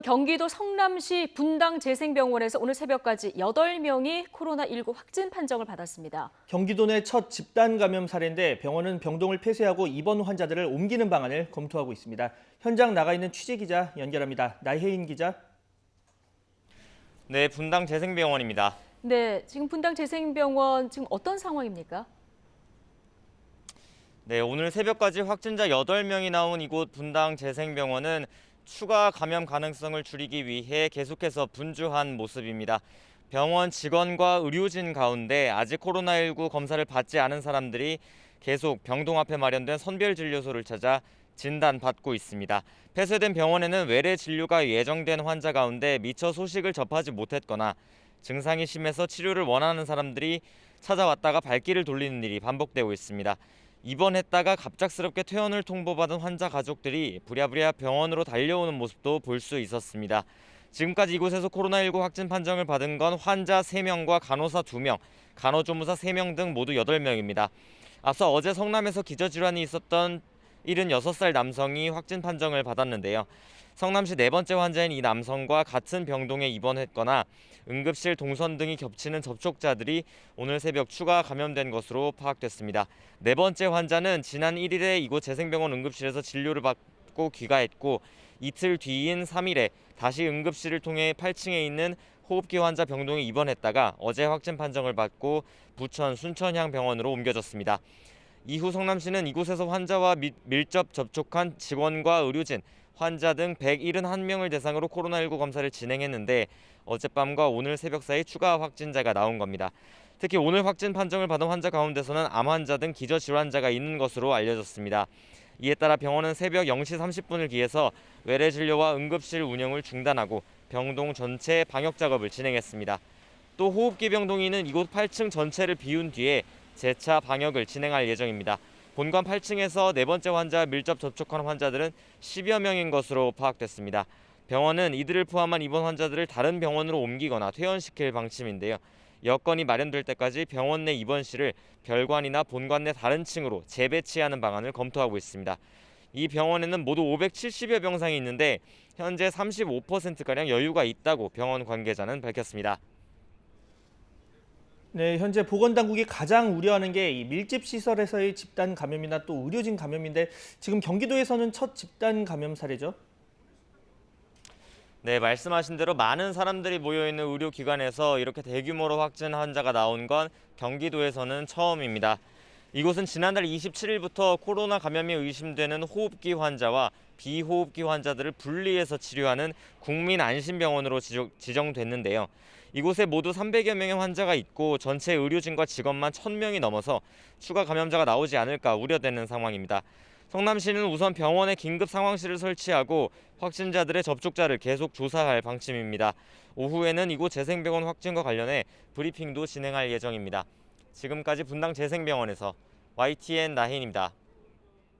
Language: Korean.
경기도 성남시 분당재생병원에서 오늘 새벽까지 8명이 코로나19 확진 판정을 받았습니다. 경기도 내 첫 집단 감염 사례인데 병원은 병동을 폐쇄하고 입원 환자들을 옮기는 방안을 검토하고 있습니다. 현장 나가 있는 취재기자 연결합니다. 나혜인 기자. 네, 분당재생병원입니다. 네, 지금 분당재생병원 지금 어떤 상황입니까? 네, 오늘 새벽까지 확진자 8명이 나온 이곳 분당재생병원은 추가 감염 가능성을 줄이기 위해 계속해서 분주한 모습입니다. 병원 직원과 의료진 가운데 아직 코로나19 검사를 받지 않은 사람들이 계속 병동 앞에 마련된 선별진료소를 찾아 진단받고 있습니다. 폐쇄된 병원에는 외래 진료가 예정된 환자 가운데 미처 소식을 접하지 못했거나 증상이 심해서 치료를 원하는 사람들이 찾아왔다가 발길을 돌리는 일이 반복되고 있습니다. 입원했다가 갑작스럽게 퇴원을 통보받은 환자 가족들이 부랴부랴 병원으로 달려오는 모습도 볼 수 있었습니다. 지금까지 이곳에서 코로나19 확진 판정을 받은 건 환자 3명과 간호사 2명, 간호조무사 3명 등 모두 8명입니다. 앞서 어제 성남에서 기저질환이 있었던 76살 남성이 확진 판정을 받았는데요. 성남시 4번째 환자인 이 남성과 같은 병동에 입원했거나 응급실 동선 등이 겹치는 접촉자들이 오늘 새벽 추가 감염된 것으로 파악됐습니다. 4번째 환자는 지난 1일에 이곳 재생병원 응급실에서 진료를 받고 귀가했고 이틀 뒤인 3일에 다시 응급실을 통해 8층에 있는 호흡기 환자 병동에 입원했다가 어제 확진 판정을 받고 부천 순천향 병원으로 옮겨졌습니다. 이후 성남시는 이곳에서 환자와 밀접 접촉한 직원과 의료진, 환자 등 171명을 대상으로 코로나19 검사를 진행했는데 어젯밤과 오늘 새벽 사이 추가 확진자가 나온 겁니다. 특히 오늘 확진 판정을 받은 환자 가운데서는 암 환자 등 기저질환자가 있는 것으로 알려졌습니다. 이에 따라 병원은 새벽 0시 30분을 기해서 외래 진료와 응급실 운영을 중단하고 병동 전체 방역 작업을 진행했습니다. 또 호흡기 병동이 있는 이곳 8층 전체를 비운 뒤에 재차 방역을 진행할 예정입니다. 본관 8층에서 4번째 환자와 밀접 접촉한 환자들은 10여 명인 것으로 파악됐습니다. 병원은 이들을 포함한 입원 환자들을 다른 병원으로 옮기거나 퇴원시킬 방침인데요. 여건이 마련될 때까지 병원 내 입원실을 별관이나 본관 내 다른 층으로 재배치하는 방안을 검토하고 있습니다. 이 병원에는 모두 570여 병상이 있는데 현재 35%가량 여유가 있다고 병원 관계자는 밝혔습니다. 네, 현재 보건당국이 가장 우려하는 게 이 밀집 시설에서의 집단 감염이나 또 의료진 감염인데 지금 경기도에서는 첫 집단 감염 사례죠? 네, 말씀하신 대로 많은 사람들이 모여있는 의료기관에서 이렇게 대규모로 확진 환자가 나온 건 경기도에서는 처음입니다. 이곳은 지난달 27일부터 코로나 감염이 의심되는 호흡기 환자와 비호흡기 환자들을 분리해서 치료하는 국민안심병원으로 지정됐는데요. 이곳에 모두 300여 명의 환자가 있고 전체 의료진과 직원만 1,000명이 넘어서 추가 감염자가 나오지 않을까 우려되는 상황입니다. 성남시는 우선 병원에 긴급 상황실을 설치하고 확진자들의 접촉자를 계속 조사할 방침입니다. 오후에는 이곳 재생병원 확진과 관련해 브리핑도 진행할 예정입니다. 지금까지 분당재생병원에서 YTN 나혜인입니다.